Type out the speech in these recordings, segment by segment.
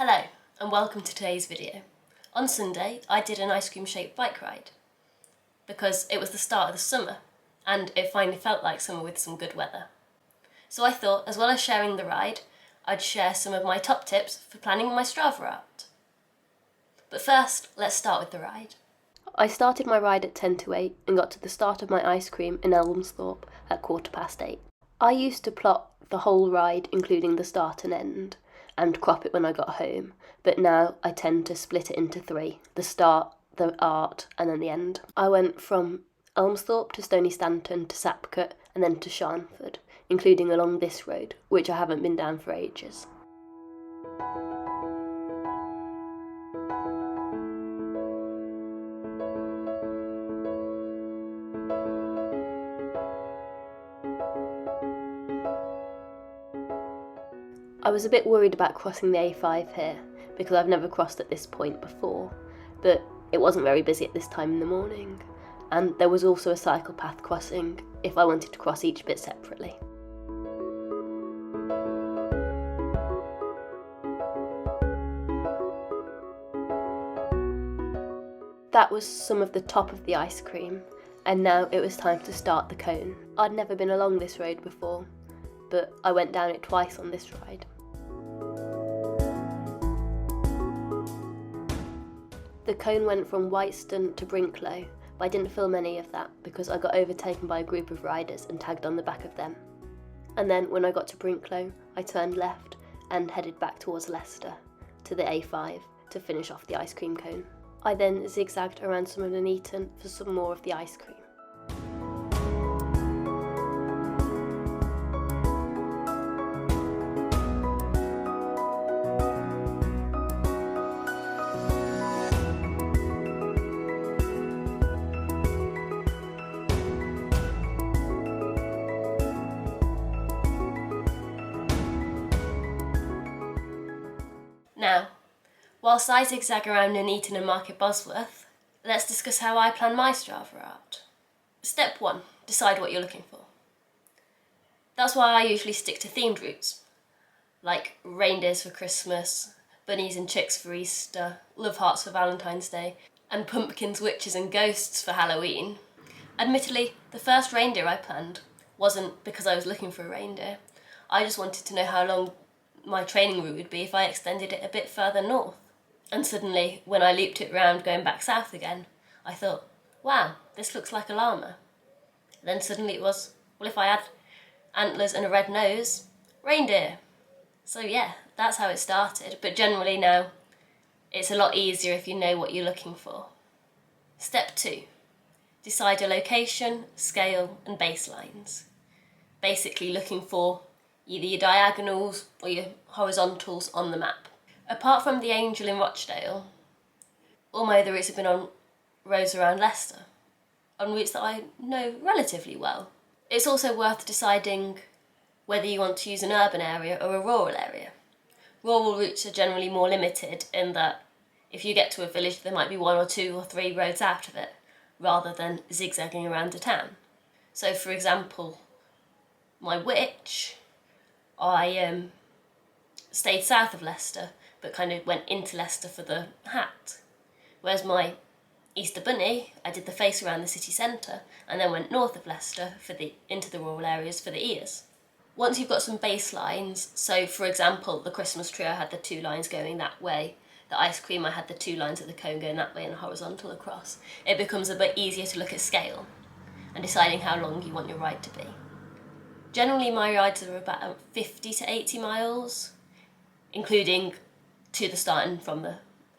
Hello and welcome to today's video. On Sunday I did an ice cream shaped bike ride because it was the start of the summer and it finally felt like summer with some good weather. So I thought, as well as sharing the ride, I'd share some of my top tips for planning my Strava Art. But first, let's start with the ride. I started my ride at 10 to 8 and got to the start of my ice cream in Elmsthorpe at 8:15. I used to plot the whole ride, including the start and end, and crop it when I got home, but now I tend to split it into three: the start, the art, and then the end. I went from Elmsthorpe to Stony Stanton to Sapcut and then to Sharnford, including along this road, which I haven't been down for ages. I was a bit worried about crossing the A5 here, because I've never crossed at this point before, but it wasn't very busy at this time in the morning, and there was also a cycle path crossing if I wanted to cross each bit separately. That was some of the top of the ice cream, and now it was time to start the cone. I'd never been along this road before, but I went down it twice on this ride. The cone went from Whitestone to Brinklow, but I didn't film any of that because I got overtaken by a group of riders and tagged on the back of them. And then when I got to Brinklow, I turned left and headed back towards Leicester to the A5 to finish off the ice cream cone. I then zigzagged around some of Nuneaton for some more of the ice cream. Now, whilst I zigzag around Nuneaton and Market Bosworth, let's discuss how I plan my Strava Art. Step 1. Decide what you're looking for. That's why I usually stick to themed routes, like reindeers for Christmas, bunnies and chicks for Easter, love hearts for Valentine's Day, and pumpkins, witches and ghosts for Halloween. Admittedly, the first reindeer I planned wasn't because I was looking for a reindeer. I just wanted to know how long my training route would be if I extended it a bit further north. And suddenly, when I looped it round going back south again, I thought, wow, this looks like a llama. Then suddenly it was, well, if I had antlers and a red nose, reindeer. So yeah, that's how it started, but generally now it's a lot easier if you know what you're looking for. Step 2. Decide your location, scale and baselines. Basically looking for either your diagonals or your horizontals on the map. Apart from the Angel in Rochdale, all my other routes have been on roads around Leicester, on routes that I know relatively well. It's also worth deciding whether you want to use an urban area or a rural area. Rural routes are generally more limited in that if you get to a village there might be 1 or 2 or 3 roads out of it, rather than zigzagging around a town. So for example, my witch, I stayed south of Leicester, but kind of went into Leicester for the hat. Whereas my Easter bunny, I did the face around the city centre, and then went north of Leicester into the rural areas for the ears. Once you've got some baselines, so for example, the Christmas tree I had the 2 lines going that way, the ice cream I had the 2 lines of the cone going that way and a horizontal across, it becomes a bit easier to look at scale and deciding how long you want your ride to be. Generally my rides are about 50 to 80 miles, including to the start and from the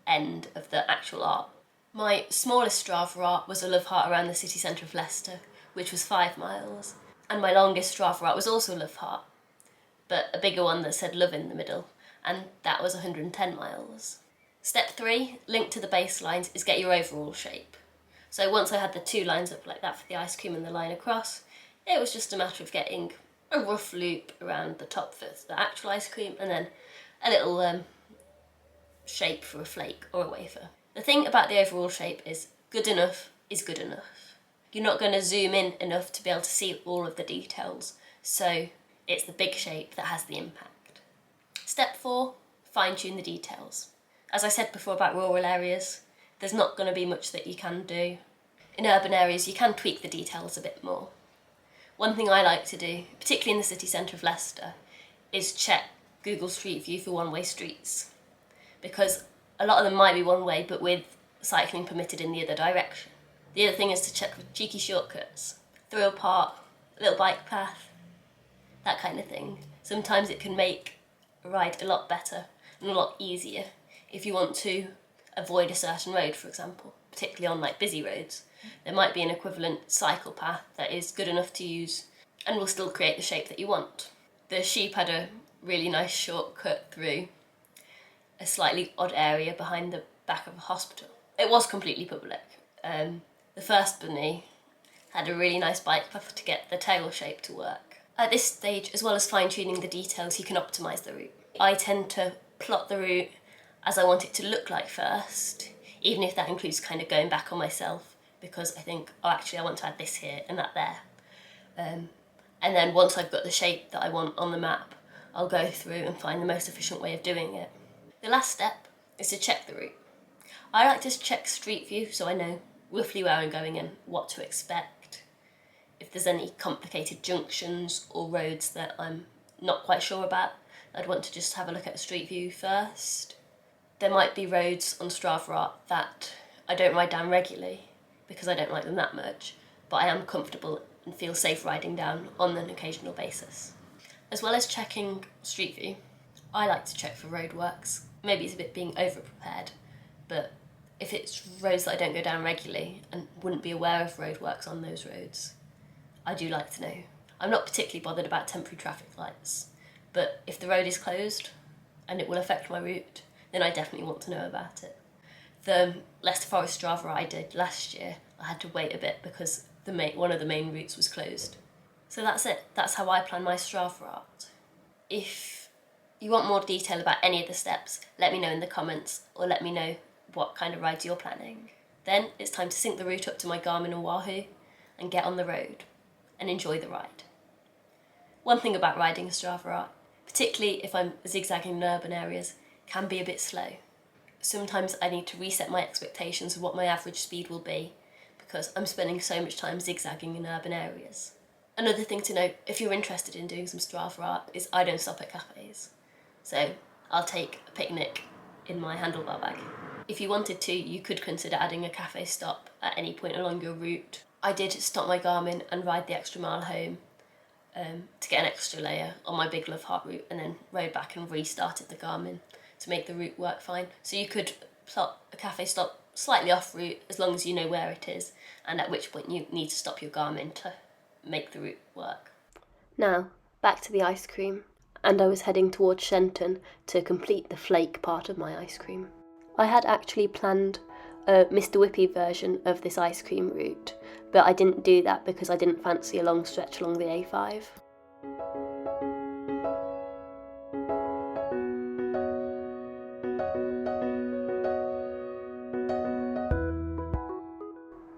end of the actual art. My smallest Strava Art was a love heart around the city centre of Leicester, which was 5 miles, and my longest Strava Art was also a love heart, but a bigger one that said love in the middle, and that was 110 miles. Step 3, linked to the baselines, is get your overall shape. So once I had the 2 lines up like that for the ice cream and the line across, it was just a matter of getting a rough loop around the top for the actual ice cream and then a little shape for a flake or a wafer. The thing about the overall shape is good enough is good enough. You're not going to zoom in enough to be able to see all of the details, so it's the big shape that has the impact. Step 4, fine-tune the details. As I said before about rural areas, there's not going to be much that you can do. In urban areas, you can tweak the details a bit more. One thing I like to do, particularly in the city centre of Leicester, is check Google Street View for one-way streets. Because a lot of them might be one way, but with cycling permitted in the other direction. The other thing is to check for cheeky shortcuts, through a park, a little bike path, that kind of thing. Sometimes it can make a ride a lot better and a lot easier if you want to avoid a certain road, for example, particularly on like busy roads. There might be an equivalent cycle path that is good enough to use and will still create the shape that you want. The sheep had a really nice shortcut through a slightly odd area behind the back of a hospital. It was completely public. The first bunny had a really nice bike path to get the tail shape to work. At this stage, as well as fine-tuning the details, you can optimise the route. I tend to plot the route as I want it to look like first, even if that includes kind of going back on myself, because I think, oh, actually I want to add this here and that there. And then once I've got the shape that I want on the map, I'll go through and find the most efficient way of doing it. The last step is to check the route. I like to check Street View so I know roughly where I'm going and what to expect. If there's any complicated junctions or roads that I'm not quite sure about, I'd want to just have a look at Street View first. There might be roads on Strava Art that I don't ride down regularly because I don't like them that much, but I am comfortable and feel safe riding down on an occasional basis. As well as checking Street View, I like to check for roadworks. Maybe it's a bit being over-prepared, but if it's roads that I don't go down regularly and wouldn't be aware of roadworks on those roads, I do like to know. I'm not particularly bothered about temporary traffic lights, but if the road is closed and it will affect my route, then I definitely want to know about it. The Leicester Forest Strava I did last year, I had to wait a bit because one of the main routes was closed. So that's it. That's how I plan my Strava Art. If you want more detail about any of the steps, let me know in the comments or let me know what kind of rides you're planning. Then it's time to sync the route up to my Garmin and Wahoo and get on the road and enjoy the ride. One thing about riding a Strava Art, particularly if I'm zigzagging in urban areas, can be a bit slow. Sometimes I need to reset my expectations of what my average speed will be because I'm spending so much time zigzagging in urban areas. Another thing to note, if you're interested in doing some Strava Art, is I don't stop at cafes. So I'll take a picnic in my handlebar bag. If you wanted to, you could consider adding a cafe stop at any point along your route. I did stop my Garmin and ride the extra mile home to get an extra layer on my Big Love Heart route and then rode back and restarted the Garmin to make the route work fine. So you could plot a cafe stop slightly off route as long as you know where it is and at which point you need to stop your Garmin to make the route work. Now, back to the ice cream, and I was heading towards Shenton to complete the flake part of my ice cream. I had actually planned a Mr. Whippy version of this ice cream route, but I didn't do that because I didn't fancy a long stretch along the A5.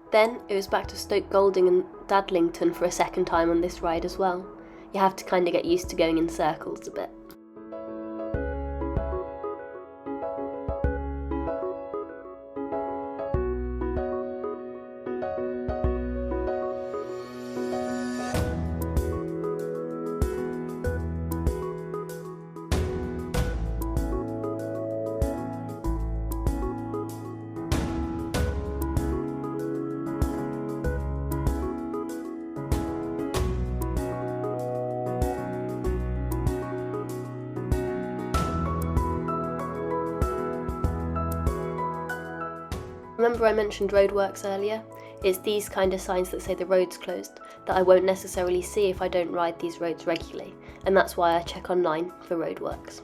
Then it was back to Stoke Golding and Dadlington for a second time on this ride as well. You have to kind of get used to going in circles a bit. Remember I mentioned roadworks earlier? It's these kind of signs that say the road's closed that I won't necessarily see if I don't ride these roads regularly, and that's why I check online for roadworks.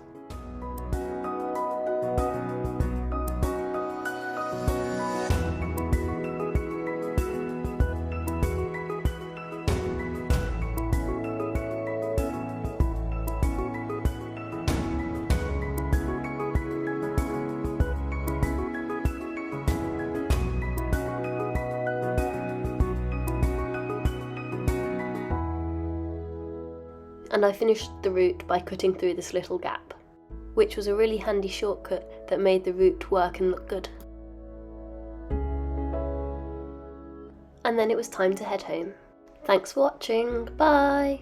And I finished the route by cutting through this little gap. which was a really handy shortcut that made the route work and look good. And then it was time to head home. Thanks for watching, bye!